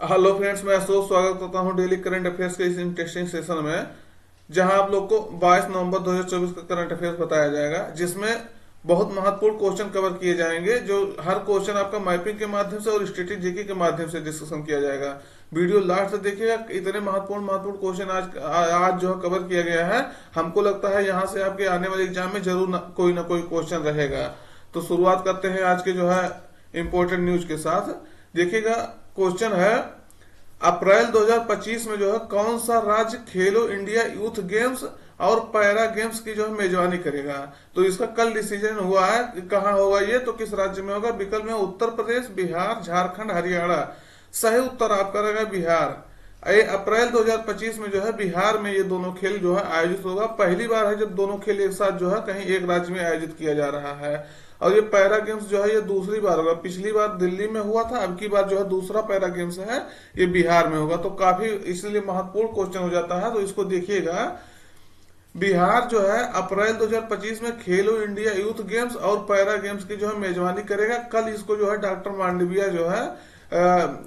Hello friends, मैं अशोक स्वागत करता हूं डेली करंट अफेयर्स के इस इंटरेस्टिंग सेशन में, जहां आप लोग को 22 नवंबर 2024 का करंट अफेयर्स बताया जाएगा, जिसमें बहुत महत्वपूर्ण क्वेश्चन कवर किए जाएंगे। जो हर क्वेश्चन आपका मैपिंग के माध्यम से और स्ट्रेटेजी जीके के माध्यम से डिस्कशन किया जाएगा। वीडियो लास्ट तक देखिएगा। इतने महत्वपूर्ण महत्वपूर्ण क्वेश्चन आज जो है कवर किया गया है। हमको लगता है यहाँ से आपके आने वाले एग्जाम में जरूर ना कोई क्वेश्चन रहेगा। तो शुरुआत करते हैं आज के जो है इंपॉर्टेंट न्यूज के साथ। देखिएगा, क्वेश्चन है अप्रैल 2025 में जो है कौन सा राज्य खेलो इंडिया यूथ गेम्स और पैरा गेम्स की जो है मेजबानी करेगा। तो इसका कल डिसीजन हुआ है कि कहाँ होगा ये, तो किस राज्य में होगा। विकल्प में उत्तर प्रदेश, बिहार, झारखंड, हरियाणा। सही उत्तर आपका रहेगा बिहार। अप्रैल 2025 में जो है बिहार में ये दोनों खेल जो है आयोजित होगा। पहली बार है जब दोनों खेल एक साथ जो है कहीं एक राज्य में आयोजित किया जा रहा है। और ये पैरा गेम्स जो है ये दूसरी बार होगा। पिछली बार दिल्ली में हुआ था, अब की बार जो है दूसरा पैरा गेम्स है ये बिहार में होगा। तो काफी इसलिए महत्वपूर्ण क्वेश्चन हो जाता है। तो इसको देखिएगा, बिहार जो है अप्रैल 2025 में खेलो इंडिया यूथ गेम्स और पैरा गेम्स की जो है मेजबानी करेगा। कल इसको जो है डॉक्टर मांडविया जो है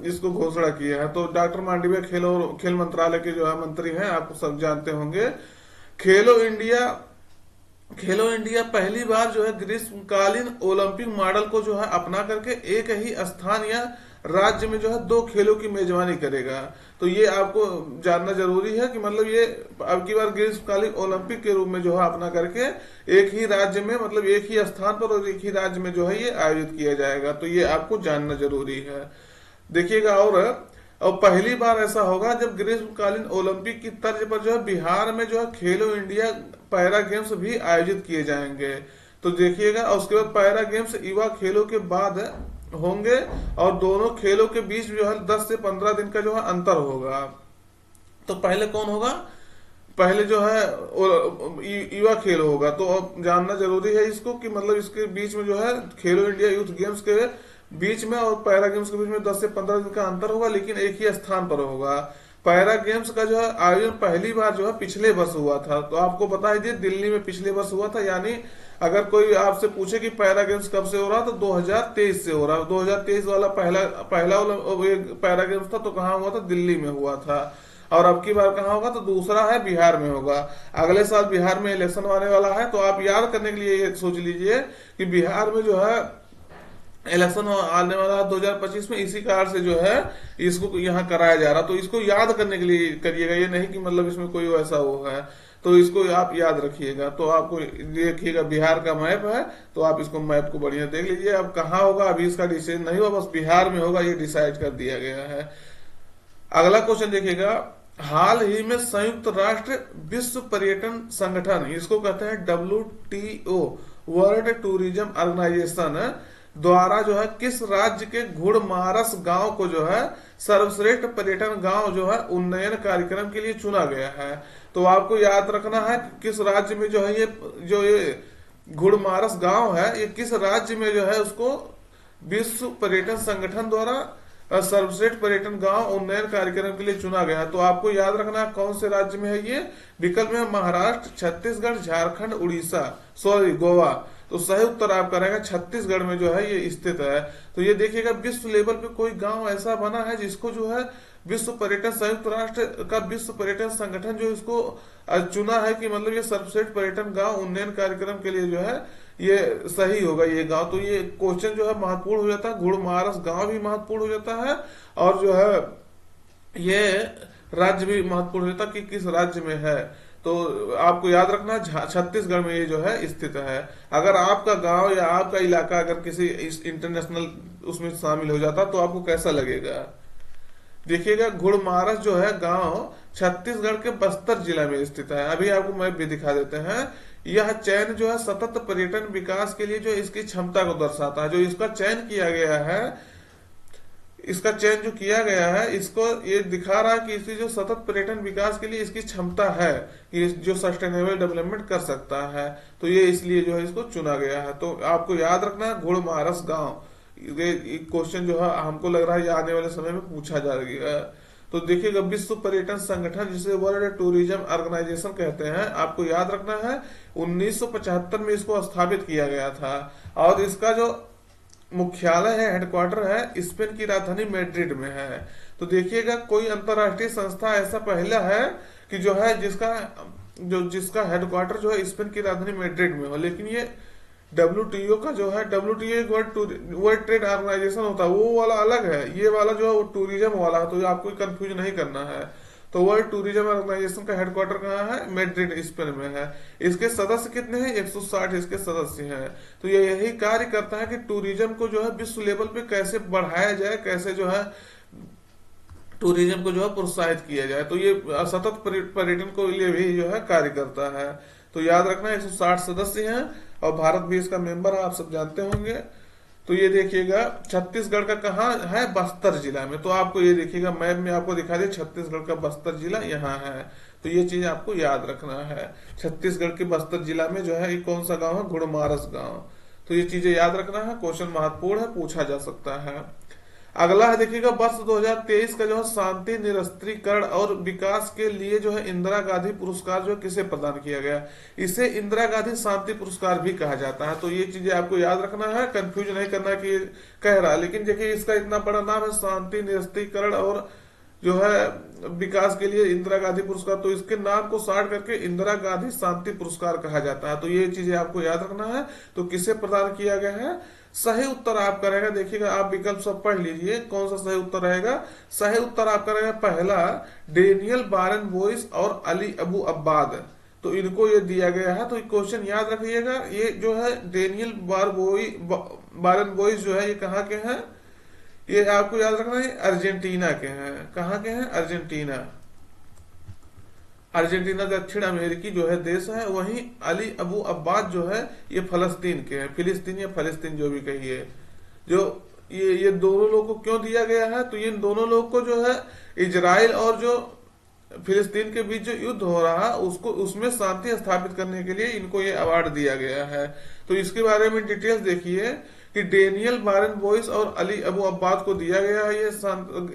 इसको घोषणा किया है। तो डॉक्टर मांडविया खेल मंत्रालय के जो है मंत्री हैं, आप सब जानते होंगे। खेलो इंडिया खेलो इंडिया पहली बार जो है ग्रीष्मकालीन ओलंपिक मॉडल को जो है अपना करके एक ही स्थान या राज्य में जो है दो खेलों की मेजबानी करेगा। तो ये आपको जानना जरूरी है कि मतलब ये अब की बार ग्रीष्मकालीन ओलंपिक के रूप में जो है अपना करके एक ही राज्य में, मतलब एक ही स्थान पर और एक ही राज्य में जो है ये आयोजित किया जाएगा। तो ये आपको जानना जरूरी है। देखिएगा, और पहली बार ऐसा होगा जब ग्रीष्मकालीन ओलंपिक की तर्ज पर जो है बिहार में जो है खेलो इंडिया पैरा गेम्स भी आयोजित किए जाएंगे। तो देखिएगा, और उसके बाद पैरा गेम्स युवा खेलों के बाद होंगे और दोनों खेलों के बीच जो है 10 से 15 दिन का जो है अंतर होगा। तो पहले कौन होगा? पहले जो है युवा खेल होगा। तो अब जानना जरूरी है इसको कि मतलब इसके बीच में जो है खेलो इंडिया यूथ गेम्स के बीच में और पैरा गेम्स के बीच में 10 से 15 दिन का अंतर होगा, लेकिन एक ही स्थान पर होगा। पैरा गेम्स का जो है आयोजन पहली बार जो है पिछले वर्ष हुआ था। तो आपको बता दीजिए, दिल्ली में पिछले वर्ष हुआ था। यानी अगर कोई आपसे पूछे कि पैरा गेम्स कब से हो रहा, तो 2023 से हो रहा। 2023 वाला पहला पहला पैरा गेम्स था तो कहाँ हुआ था? दिल्ली में हुआ था। और अब की बार कहाँ होगा? तो दूसरा है बिहार में होगा। अगले साल बिहार में इलेक्शन आने वाला है। तो आप याद करने के लिए ये सोच लीजिए कि बिहार में जो है इलेक्शन आने वाला है 2025 में, इसी कारण से जो है इसको यहाँ कराया जा रहा। तो इसको याद करने के लिए करिएगा, ये नहीं कि मतलब इसमें कोई ऐसा वो है। तो इसको आप याद रखिएगा। तो आपको देखिएगा, बिहार का मैप है, तो आप इसको मैप को बढ़िया देख लीजिए। अब कहाँ होगा अभी इसका डिसीजन नहीं हुआ, बस बिहार में होगा ये डिसाइड कर दिया गया है। अगला क्वेश्चन देखिएगा, हाल ही में संयुक्त राष्ट्र विश्व पर्यटन संगठन, इसको कहते हैं WTO, वर्ल्ड टूरिज्म ऑर्गेनाइजेशन, द्वारा जो है किस राज्य के घुड़मारस गांव को जो है सर्वश्रेष्ठ पर्यटन गांव जो है उन्नयन कार्यक्रम के लिए चुना गया है। तो आपको याद रखना है कि किस राज्य में जो है ये घुड़मारस गांव है, ये किस राज्य में जो है उसको विश्व पर्यटन संगठन द्वारा सर्वश्रेष्ठ पर्यटन गांव उन्नयन कार्यक्रम के लिए चुना गया है। तो आपको याद रखना है कौन से राज्य में है ये। विकल्प में महाराष्ट्र, छत्तीसगढ़, झारखंड, उड़ीसा, सॉरी गोवा। तो सही उत्तर आपका रहेगा छत्तीसगढ़ में जो है ये स्थित है। तो ये देखिएगा, विश्व लेवल पे कोई गांव ऐसा बना है जिसको जो है विश्व पर्यटन, संयुक्त राष्ट्र का विश्व पर्यटन संगठन जो इसको चुना है कि मतलब ये सर्वश्रेष्ठ पर्यटन गांव उन्नयन कार्यक्रम के लिए जो है ये सही होगा ये गांव। तो ये क्वेश्चन जो है महत्वपूर्ण हो जाता है, घुड़मारस गांव भी महत्वपूर्ण हो जाता है और जो है ये राज्य भी महत्वपूर्ण हो जाता है कि किस राज्य में है। तो आपको याद रखना छत्तीसगढ़ में ये जो है स्थित है। अगर आपका गांव या आपका इलाका अगर किसी इंटरनेशनल उसमें शामिल हो जाता तो आपको कैसा लगेगा। देखिएगा, घुड़मारस जो है गांव छत्तीसगढ़ के बस्तर जिला में स्थित है। अभी आपको मैप भी दिखा देते हैं। यह चयन जो है सतत पर्यटन विकास के लिए जो इसकी क्षमता को दर्शाता है। जो इसका चयन किया गया है, इसका चयन जो किया गया है, इसको ये दिखा रहा है कि इसकी जो सतत पर्यटन विकास के लिए इसकी क्षमता है कि जो सस्टेनेबल डेवलपमेंट कर सकता है। तो ये इसलिए जो है इसको चुना गया है। तो आपको याद रखना है घुड़मारस गांव। ये क्वेश्चन जो है हमको लग रहा है ये आने वाले समय में पूछा जाएगा। तो देखिएगा, विश्व पर्यटन संगठन जिसे वर्ल्ड टूरिज्म ऑर्गेनाइजेशन कहते हैं, आपको याद रखना है 1975 में इसको स्थापित किया गया था। और इसका जो मुख्यालय है, हेडक्वार्टर है, स्पेन की राजधानी मैड्रिड में है। तो देखिएगा कोई अंतरराष्ट्रीय संस्था ऐसा पहला है कि जो है जिसका हेडक्वार्टर जो है स्पेन की राजधानी मैड्रिड में हो। लेकिन ये WTO का जो है, WTO एक वर्ल्ड ट्रेड ऑर्गेनाइजेशन होता है, वो वाला अलग है, ये वाला जो है वो टूरिज्म वाला है, तो आपको कंफ्यूज नहीं करना है। तो वर्ल्ड टूरिज्म ऑर्गेनाइजेशन का हेडक्वार्टर कहाँ है? मैड्रिड, स्पेन में है। इसके सदस्य कितने हैं? 160 इसके सदस्य हैं। तो ये यही कार्य करता है कि टूरिज्म को जो है विश्व लेवल पे कैसे बढ़ाया जाए, कैसे जो है टूरिज्म को जो है प्रोत्साहित किया जाए। तो ये सतत पर्यटन को लिए भी जो है कार्य करता है। तो याद रखना 160 सदस्य हैं और भारत भी इसका मेंबर है, आप सब जानते होंगे। तो ये देखिएगा छत्तीसगढ़ का कहाँ है? बस्तर जिला में। तो आपको ये देखिएगा मैप में आपको दिखा दे छत्तीसगढ़ का बस्तर जिला यहाँ है। तो ये चीज आपको याद रखना है। छत्तीसगढ़ के बस्तर जिला में जो है ये कौन सा गांव है? गुड़मारस गांव। तो ये चीजें याद रखना है, क्वेश्चन महत्वपूर्ण है, पूछा जा सकता है। अगला है देखिएगा वर्ष 2023 का जो है शांति, निरस्त्रीकरण और विकास के लिए जो है इंदिरा गांधी पुरस्कार जो है किसे प्रदान किया गया? इसे इंदिरा गांधी शांति पुरस्कार भी कहा जाता है। तो ये चीजें आपको याद रखना है, कंफ्यूज नहीं करना कि कह रहा है, लेकिन देखिए इसका इतना बड़ा नाम है शांति, निरस्त्रीकरण और जो है विकास के लिए इंदिरा गांधी पुरस्कार, तो इसके नाम को शार्ट करके इंदिरा गांधी शांति पुरस्कार कहा जाता है। तो ये चीजें आपको याद रखना है। तो किसे प्रदान किया गया है? सही उत्तर आपका रहेगा, देखिएगा आप विकल्प सब पढ़ लीजिए कौन सा सही उत्तर रहेगा। सही उत्तर आपका रहेगा पहला डेनियल बारनबोइस और अली अबू अब्बाद। तो इनको ये दिया गया है। तो क्वेश्चन याद रखिएगा, ये जो है डेनियल बारनबोइस जो है ये कहाँ के हैं? ये आपको याद रखना है अर्जेंटीना के हैं। कहाँ के हैं? अर्जेंटीना। अर्जेंटीना दक्षिण अमेरिकी जो है देश है। वहीं अली अबू अब्बाद जो है ये फलस्तीन के हैं, फिलिस्तीन या फलस्तीन जो भी कहिए। जो ये दोनों लोग को क्यों दिया गया है? तो ये दोनों लोग को जो है इजराइल और जो फिलिस्तीन के बीच जो युद्ध हो रहा है उसको उसमें शांति स्थापित करने के लिए इनको ये अवार्ड दिया गया है। तो इसके बारे में डिटेल्स देखिए कि डेनियल बारनबोइस और अली अबू अब्बाद को दिया गया है ये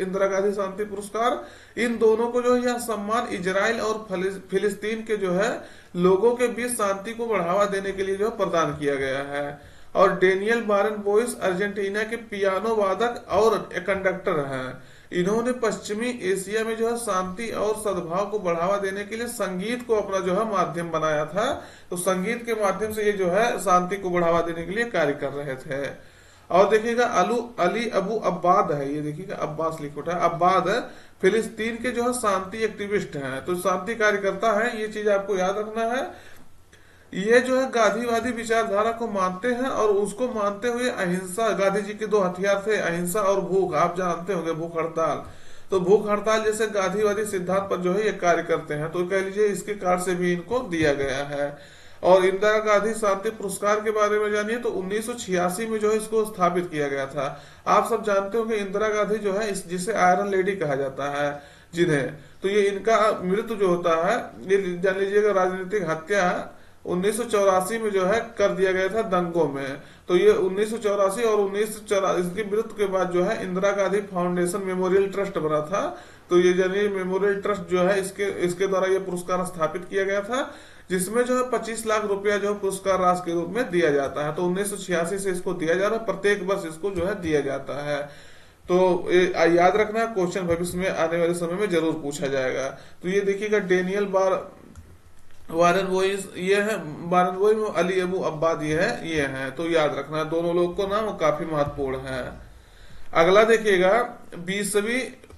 इंदिरा गांधी शांति पुरस्कार। इन दोनों को जो है यह सम्मान इजराइल और फिलिस्तीन के जो है लोगों के बीच शांति को बढ़ावा देने के लिए जो है प्रदान किया गया है। और डेनियल बारनबोइस अर्जेंटीना के पियानो वादक और कंडक्टर हैं। इन्होंने पश्चिमी एशिया में जो है शांति और सद्भाव को बढ़ावा देने के लिए संगीत को अपना जो है माध्यम बनाया था। तो संगीत के माध्यम से ये जो है शांति को बढ़ावा देने के लिए कार्य कर रहे थे। और देखिएगा अली अबू अब्बाद है, ये देखिएगा अब्बास लिखा है, अब्बाद है, फिलिस्तीन के जो है शांति एक्टिविस्ट हैं, तो शांति कार्यकर्ता है। ये चीज आपको याद रखना है। ये जो है गांधीवादी विचारधारा को मानते हैं और उसको मानते हुए अहिंसा, गांधी जी के दो हथियार थे अहिंसा और भूख, आप जानते होंगे भूख हड़ताल। तो भूख हड़ताल जैसे गांधीवादी सिद्धांत पर जो है ये कार्य करते हैं। तो कह लीजिए इसके कार्य से भी इनको दिया गया है। और इंदिरा गांधी शांति पुरस्कार के बारे में जानिए तो 1986 में जो है इसको स्थापित किया गया था। आप सब जानते हो कि इंदिरा गांधी जो है जिसे आयरन लेडी कहा जाता है जिन्हें, तो ये इनका मृत्यु जो होता है ये जान लीजिएगा राजनीतिक हत्या 1984 में जो है कर दिया गया था दंगों में। तो ये 1984 और 1984 इसकी मृत्यु के बाद जो है Indira Gandhi foundation memorial trust बना था। तो ये जानिए मेमोरियल ट्रस्ट जो है इसके द्वारा ये पुरस्कार स्थापित किया गया था, जिसमें जो है 25 लाख रुपया जो है पुरस्कार राशि के रूप में दिया जाता है। तो 1986 से इसको दिया जा रहा है, प्रत्येक वर्ष इसको जो है दिया जाता है। तो याद रखना क्वेश्चन भविष्य में आने वाले समय में जरूर पूछा जाएगा। तो ये देखिएगा डेनियल बारनबोइस ये है, बारनबोइस अली अबू अब्बाद ये है। तो याद रखना दोनों लोग को नाम काफी महत्वपूर्ण है। अगला देखिएगा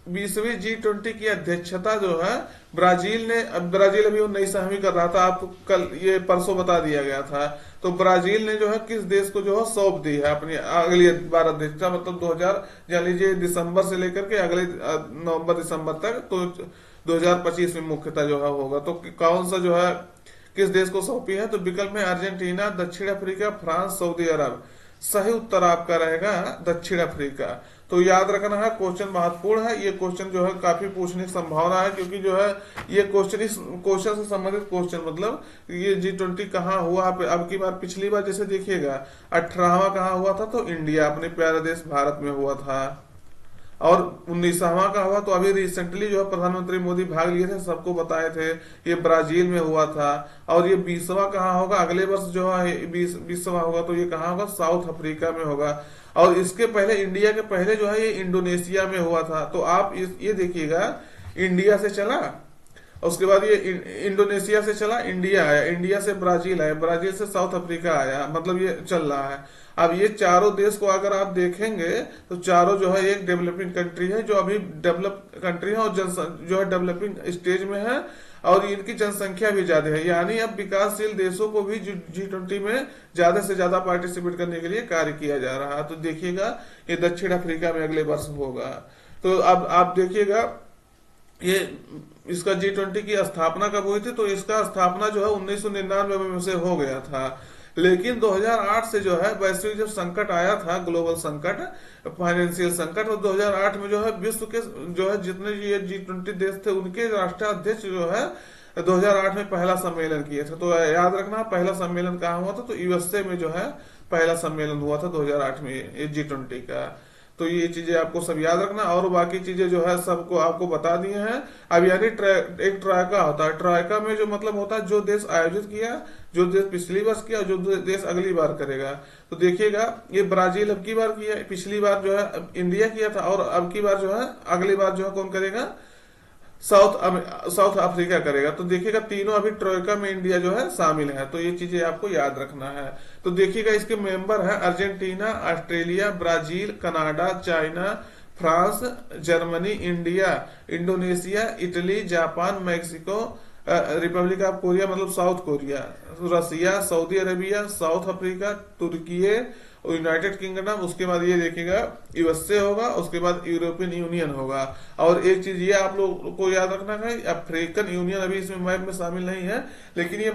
20वीं G20 की अध्यक्षता जो है ब्राजील अभी 19वीं कर रहा था, आपको कल ये परसों बता दिया गया था। तो ब्राजील ने जो है किस देश को जो है सौंप दी है अपनी अगली बार अध्यक्षता, मतलब 2000 जान लीजिए दिसंबर से लेकर के अगले नवंबर दिसंबर तक, तो 2025 में मुख्यतः जो है होगा। तो कौन सा जो है किस देश को सौंपी है? तो विकल्प में अर्जेंटीना, दक्षिण अफ्रीका, फ्रांस, सऊदी अरब। सही उत्तर आपका रहेगा दक्षिण अफ्रीका। तो याद रखना है क्वेश्चन महत्वपूर्ण है। ये क्वेश्चन जो है काफी पूछने की संभावना है, क्योंकि जो है ये क्वेश्चन इस क्वेश्चन से संबंधित क्वेश्चन, मतलब ये G20 कहाँ हुआ अब की बार, पिछली बार जैसे देखिएगा 18वां कहाँ हुआ था? तो इंडिया, अपने प्यारे देश भारत में हुआ था। और 19वां का हुआ, तो अभी रिसेंटली जो है प्रधानमंत्री मोदी भाग लिए थे, सबको बताए थे, ये ब्राजील में हुआ था। और ये 20वां कहाँ होगा, अगले वर्ष जो है 20वां होगा, तो ये कहाँ होगा, साउथ अफ्रीका में होगा। और इसके पहले, इंडिया के पहले जो है ये इंडोनेशिया में हुआ था। तो आप ये देखिएगा, इंडिया से चला, उसके बाद ये इंडोनेशिया से चला, इंडिया आया, इंडिया से ब्राजील आया, ब्राजील से साउथ अफ्रीका आया, मतलब ये चल रहा है। अब ये चारों देश को अगर आप देखेंगे तो चारों जो है एक डेवलपिंग कंट्री है, जो अभी डेवलप कंट्री है, और जो है डेवलपिंग स्टेज में है, और इनकी जनसंख्या भी ज्यादा है। यानी अब विकासशील देशों को भी G20 में ज्यादा से ज्यादा पार्टिसिपेट करने के लिए कार्य किया जा रहा है। तो देखिएगा ये दक्षिण अफ्रीका में अगले वर्ष होगा। तो अब आप देखिएगा ये इसका G20 की स्थापना कब हुई थी, तो इसका स्थापना जो है 1999 में से हो गया था। लेकिन 2008 से जो है वैश्विक जब संकट आया था, ग्लोबल संकट, फाइनेंशियल संकट, और 2008 में जो है विश्व के जो है जितने ये G20 देश थे, उनके राष्ट्राध्यक्ष जो है 2008 में पहला सम्मेलन किए थे। तो याद रखना, पहला सम्मेलन कहाँ हुआ था, तो यूएसए में जो है पहला सम्मेलन हुआ था 2008 में ये G20 का। तो ये चीजें आपको सब याद रखना, और बाकी चीजें जो है सबको आपको बता दिए हैं। अब यानी एक ट्रायका होता है, ट्रायका में जो मतलब होता है जो देश आयोजित किया, जो देश पिछली वर्ष किया, जो देश अगली बार करेगा। तो देखिएगा ये ब्राजील अब की बार किया, पिछली बार जो है इंडिया किया था, और अब की बार जो है अगली बार जो है कौन करेगा, साउथ अफ्रीका करेगा। तो देखिएगा तीनों अभी ट्रोइका में इंडिया जो है शामिल है। तो ये चीजें आपको याद रखना है। तो देखिएगा इसके मेंबर है Argentina, Australia, Brazil, Canada, China, France, Germany, India, Indonesia, Italy, Japan, Mexico, Republic of Korea मतलब साउथ कोरिया, रसिया, सऊदी अरेबिया, साउथ अफ्रीका, तुर्की, यूनाइटेड किंगडम, उसके बाद ये देखिएगा यूएसए होगा, उसके बाद यूरोपियन यूनियन होगा। और एक चीज ये आप लोग को याद रखना है, अफ्रीकन यूनियन अभी इसमें मैप में शामिल नहीं है, लेकिन ये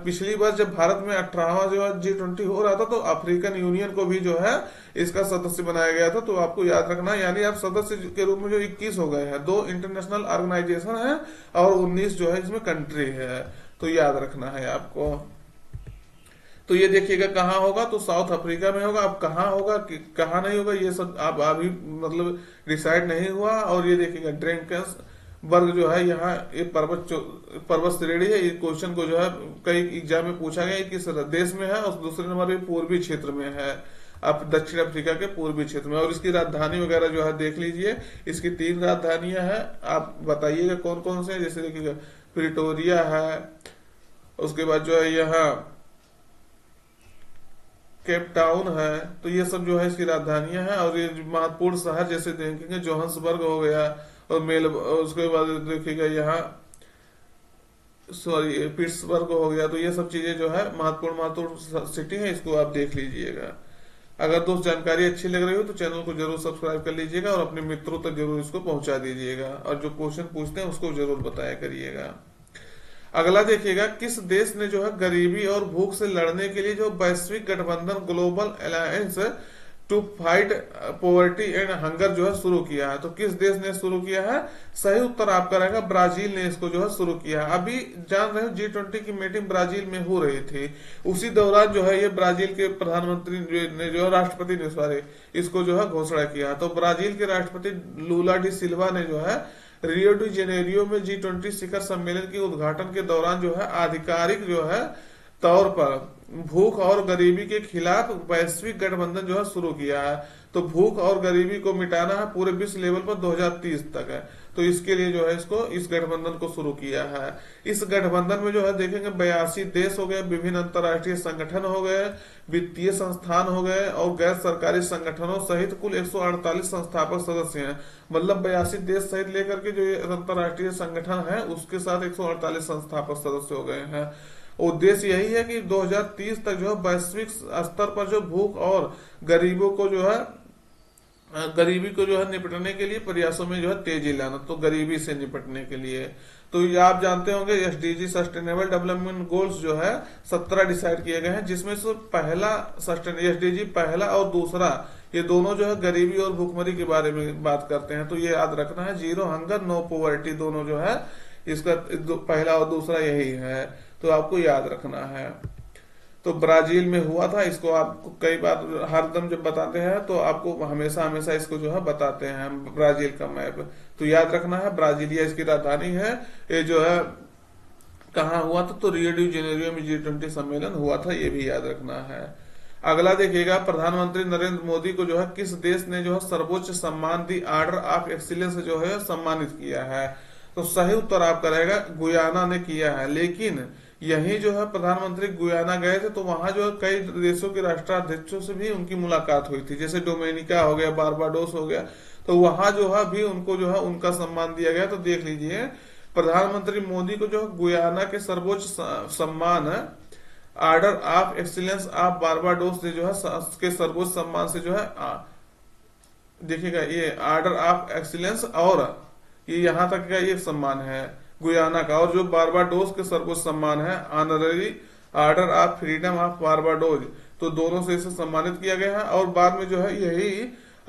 पिछली बार जब भारत में 18वां जो G20 हो रहा था, तो अफ्रीकन यूनियन को भी जो है इसका सदस्य बनाया गया था। तो आपको याद रखना, यानी आप सदस्य के रूप में जो 21 हो गए हैं, 2 इंटरनेशनल ऑर्गेनाइजेशन है और 19 जो है इसमें कंट्री है। तो याद रखना है आपको। तो ये देखिएगा कहाँ होगा, तो साउथ अफ्रीका में होगा। अब कहाँ होगा कहाँ नहीं होगा, ये सब आप अभी मतलब डिसाइड नहीं हुआ। और ये देखिएगा ड्रैकेंस बर्ग जो है, यहाँ ये पर्वत श्रेणी है। ये क्वेश्चन को जो है कई एग्जाम में पूछा गया, किस देश में है, और दूसरे नंबर पे पूर्वी क्षेत्र में है, अब दक्षिण अफ्रीका के पूर्वी क्षेत्र में। और इसकी राजधानी वगैरह जो है देख लीजिए, इसकी 3 राजधानियां हैं। आप बताइएगा कौन कौन से, जैसे देखिएगा प्रिटोरिया है, उसके बाद जो है यहाँ केप टाउन है। तो ये सब जो है इसकी राजधानियां हैं। और ये महत्वपूर्ण शहर जैसे देखेंगे जोहान्सबर्ग हो गया, और उसके बाद देखिएगा यहाँ पिट्सबर्ग हो गया। तो ये सब चीजें जो है महत्वपूर्ण सिटी है, इसको आप देख लीजिएगा। अगर दोस्त जानकारी अच्छी लग रही हो तो चैनल को जरूर सब्सक्राइब कर लीजिएगा, और अपने मित्रों तक जरूर इसको पहुंचा दीजिएगा, और जो क्वेश्चन पूछते हैं उसको जरूर बताया करिएगा। अगला देखिएगा, किस देश ने जो है गरीबी और भूख से लड़ने के लिए जो वैश्विक गठबंधन global alliance to fight poverty and hunger जो है शुरू किया है। तो किस देश ने शुरू किया है, सही उत्तर आपका रहेगा ब्राजील ने इसको जो है शुरू किया है। अभी जान रहे हो G20 की मीटिंग ब्राजील में हो रही थी, उसी दौरान जो है ये ब्राजील के प्रधानमंत्री ने जो राष्ट्रपति ने इसको जो है घोषणा किया। तो ब्राजील के राष्ट्रपति लूला डी सिल्वा ने जो है रियो डी जेनेरियो में G20 शिखर सम्मेलन के उद्घाटन के दौरान जो है आधिकारिक जो है तौर पर भूख और गरीबी के खिलाफ वैश्विक गठबंधन जो है शुरू किया है। तो भूख और गरीबी को मिटाना है पूरे विश्व लेवल पर 2030 तक है। तो इसके लिए जो है इस गठबंधन को शुरू किया है। इस गठबंधन में जो है देखेंगे 82 देश हो गए, विभिन्न अंतर्राष्ट्रीय संगठन हो गए, वित्तीय संस्थान हो गए, और गैर सरकारी संगठनों सहित कुल 148 संस्थापक सदस्य हैं। मतलब 82 देश सहित लेकर के जो अंतर्राष्ट्रीय संगठन है उसके साथ 148 संस्थापक सदस्य हो गए हैं। उद्देश्य यही है कि 2030 तक जो है वैश्विक स्तर पर जो भूख और गरीबी को जो है निपटने के लिए प्रयासों में जो है तेजी लाना। तो गरीबी से निपटने के लिए तो ये आप जानते होंगे SDG सस्टेनेबल डेवलपमेंट गोल्स जो है 17 डिसाइड किए गए हैं, जिसमें से पहला SDG पहला और दूसरा ये दोनों जो है गरीबी और भूखमरी के बारे में बात करते हैं। तो ये याद रखना है, 0 हंगर नो पॉवर्टी दोनों जो है इसका पहला और दूसरा यही है। तो आपको याद रखना है। तो ब्राजील में हुआ था। इसको आपको कई बार हरदम जब बताते हैं तो आपको हमेशा हमेशा इसको जो है बताते हैं हम, ब्राजील का मैप। तो याद रखना है, ब्राजीलिया इसकी राजधानी है। ये जो है कहाँ हुआ था, तो रियो डी जेनेरियो में G20 सम्मेलन हुआ था, ये भी याद रखना है। अगला देखिएगा, प्रधानमंत्री नरेंद्र मोदी को जो है किस देश ने जो है सर्वोच्च सम्मान दी ऑर्डर ऑफ एक्सीलेंस जो है सम्मानित किया है। तो सही उत्तर आपका रहेगा गुयाना ने किया है। लेकिन यही जो है प्रधानमंत्री गुयाना गए थे तो वहां जो है कई देशों के राष्ट्राध्यक्षों से भी उनकी मुलाकात हुई थी, जैसे डोमिनिका हो गया, बारबाडोस हो गया। तो वहां जो है भी उनको जो है उनका सम्मान दिया गया। तो देख लीजिए, प्रधानमंत्री मोदी को जो गुयाना के सर्वोच्च सम्मान order of excellence of Barbados ने जो है के सर्वोच्च सम्मान से जो है देखिएगा ये ऑर्डर ऑफ एक्सीलेंस, और ये यहाँ तक का ये सम्मान है गुयाना का। और जो बारबाडोस के सर्वोच्च सम्मान है honorary order of freedom of Barbados, तो दोनों से इसे सम्मानित किया गया है। और बाद में जो है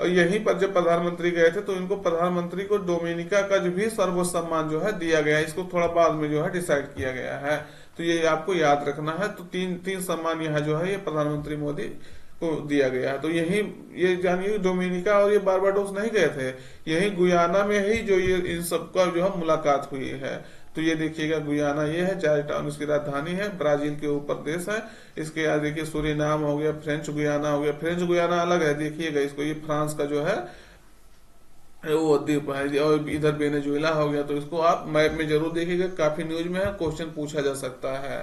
यहीं पर जब प्रधानमंत्री गए थे तो इनको प्रधानमंत्री को डोमिनिका का जो भी सर्वोच्च सम्मान जो है दिया गया है। इसको थोड़ा बाद में जो है डिसाइड किया गया है, तो ये आपको याद रखना है। तो तीन सम्मान यहाँ जो है ये प्रधानमंत्री मोदी को दिया गया है। तो यही ये जानिए डोमिनिका और ये बारबाडोस नहीं गए थे, यही गुयाना में ही जो ये इन सबका जो है मुलाकात हुई है। तो ये देखिएगा गुयाना ये है, जॉर्ज टाउन इसकी राजधानी है, ब्राजील के ऊपर देश है। इसके बाद देखिए सूरीनाम हो गया, फ्रेंच गुयाना हो गया। फ्रेंच गुयाना अलग है, देखिएगा इसको, ये फ्रांस का जो है वो द्वीप है। और इधर वेनेजुएला हो गया। तो इसको आप मैप में जरूर देखिएगा, काफी न्यूज में है, क्वेश्चन पूछा जा सकता है।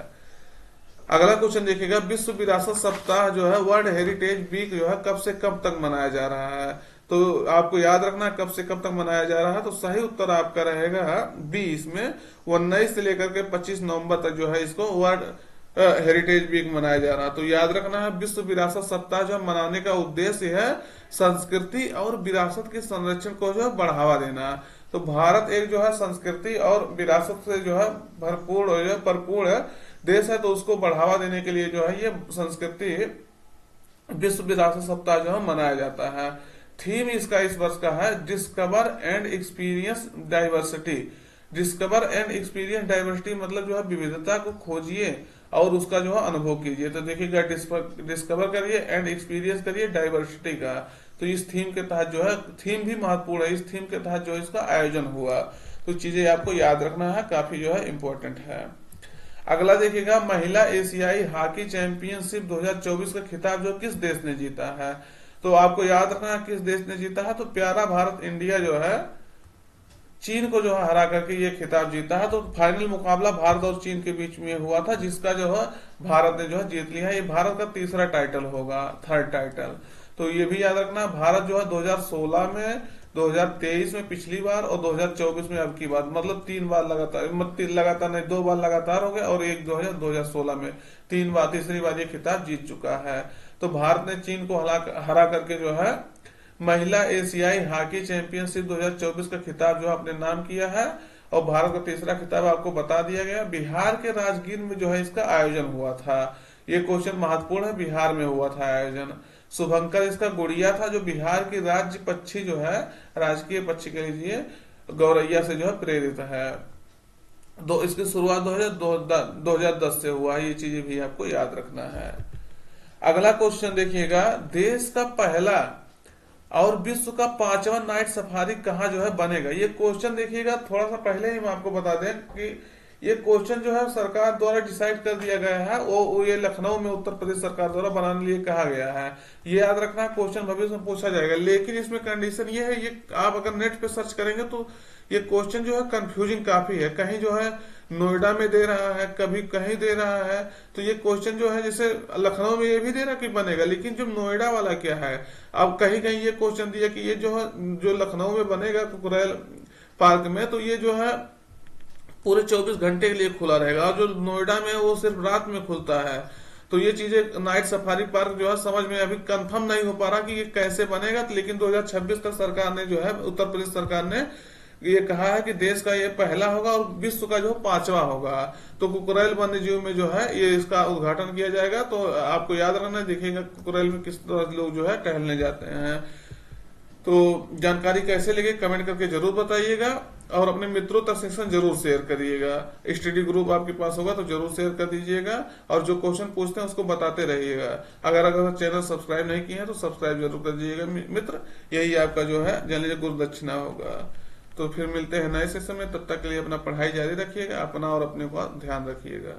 अगला क्वेश्चन देखिएगा, विश्व विरासत सप्ताह जो है वर्ल्ड हेरिटेज वीक जो है कब से कब तक मनाया जा रहा है। तो आपको याद रखना है कब से कब तक मनाया जा रहा है। तो सही उत्तर आपका रहेगा बी, इसमें 19 से लेकर के 25 नवंबर तक जो है इसको वर्ल्ड हेरिटेज वीक मनाया जा रहा है। तो याद रखना है, विश्व विरासत सप्ताह जो मनाने का उद्देश्य है संस्कृति और विरासत के संरक्षण को जो है बढ़ावा देना। तो भारत एक जो है संस्कृति और विरासत से जो है भरपूर देश है, तो उसको बढ़ावा देने के लिए जो है ये संस्कृति विश्व विरासत सप्ताह जो है मनाया जाता है। थीम इसका इस वर्ष का है discover and experience diversity. Discover and experience diversity मतलब जो है विविधता को खोजिए और उसका जो है अनुभव कीजिए। तो देखिएगा डिस्कवर करिए एंड एक्सपीरियंस करिए डाइवर्सिटी का। तो इस थीम के तहत जो है, थीम भी महत्वपूर्ण है, इस थीम के तहत जो है इसका आयोजन हुआ। तो चीजें आपको याद रखना है, काफी जो है इंपॉर्टेंट है। अगला देखिएगा, महिला एशियाई हॉकी चैंपियनशिप 2024 का खिताब जो किस देश ने जीता है। तो आपको याद रखना है किस देश ने जीता है। तो प्यारा भारत इंडिया जो है चीन को जो है हरा करके ये खिताब जीता है। तो फाइनल मुकाबला भारत और चीन के बीच में हुआ था, जिसका जो है भारत ने जो है जीत लिया है। ये भारत का तीसरा टाइटल होगा, थर्ड टाइटल। तो ये भी याद रखना, भारत जो है 2016 में, 2023 में पिछली बार और 2024 में अब की बार, मतलब 3 बार लगातार नहीं, 2 बार लगातार हो गया और एक 2016 में, 3 बार, तीसरी बार ये खिताब जीत चुका है। तो भारत ने चीन को हरा करके जो है महिला एशियाई हॉकी चैंपियनशिप 2024 का खिताब जो अपने नाम किया है। और भारत का तीसरा खिताब आपको बता दिया गया। बिहार के राजगीर में जो है इसका आयोजन हुआ था। ये क्वेश्चन महत्वपूर्ण है, बिहार में हुआ था आयोजन। शुभंकर इसका गुड़िया था, जो बिहार की राज्य पक्षी जो है, राजकीय पक्षी कह लीजिए, गौरैया से जो है प्रेरित है। इसकी शुरुआत 2010 से हुआ है। ये चीजें भी आपको याद रखना है। अगला क्वेश्चन देखिएगा, देश का पहला और विश्व का 5वां नाइट सफारी कहाँ जो है बनेगा। ये क्वेश्चन देखिएगा, थोड़ा सा पहले ही हम आपको बता दें कि ये क्वेश्चन जो है सरकार द्वारा डिसाइड कर दिया गया है। वो ये लखनऊ में उत्तर प्रदेश सरकार द्वारा बनाने लिए कहा गया है। ये याद रखना, क्वेश्चन भविष्य में पूछा जाएगा। लेकिन इसमें कंडीशन ये है, ये आप अगर नेट पे सर्च करेंगे तो ये क्वेश्चन जो है कंफ्यूजिंग काफी है। कहीं जो है नोएडा में दे रहा है, कभी कहीं दे रहा है। तो ये क्वेश्चन जो है, जैसे लखनऊ में ये भी दे रहा कि बनेगा, लेकिन जो नोएडा वाला क्या है, अब कहीं कहीं ये क्वेश्चन दिया कि ये जो है जो लखनऊ में बनेगा कुकरेल पार्क में, तो ये जो है पूरे 24 घंटे के लिए खुला रहेगा, और जो नोएडा में वो सिर्फ रात में खुलता है। तो ये चीजें नाइट सफारी पार्क जो है समझ में अभी कंफर्म नहीं हो पा रहा कि ये कैसे बनेगा। लेकिन 2026 तक सरकार ने जो है, उत्तर प्रदेश सरकार ने ये कहा है कि देश का ये पहला होगा और विश्व का जो 5वां होगा। तो कुकरेल वन्य जीव में जो है ये इसका उद्घाटन किया जाएगा। तो आपको याद रखना, देखिएगा कुकरेल में किस तरह लोग जो है टहलने जाते हैं। तो जानकारी कैसे लगे कमेंट करके जरूर बताइएगा। और अपने मित्रों तक सेशन जरूर शेयर करिएगा। स्टडी ग्रुप आपके पास होगा तो जरूर शेयर कर दीजिएगा, और जो क्वेश्चन पूछते हैं उसको बताते रहिएगा। अगर चैनल सब्सक्राइब नहीं किए हैं तो सब्सक्राइब जरूर कर दीजिएगा मित्र, यही आपका जो है जानिए गुरु दक्षिणा होगा। तो फिर मिलते हैं नए सेशन में, तब तक के लिए अपना पढ़ाई जारी रखिएगा, अपना और अपने का ध्यान रखिएगा।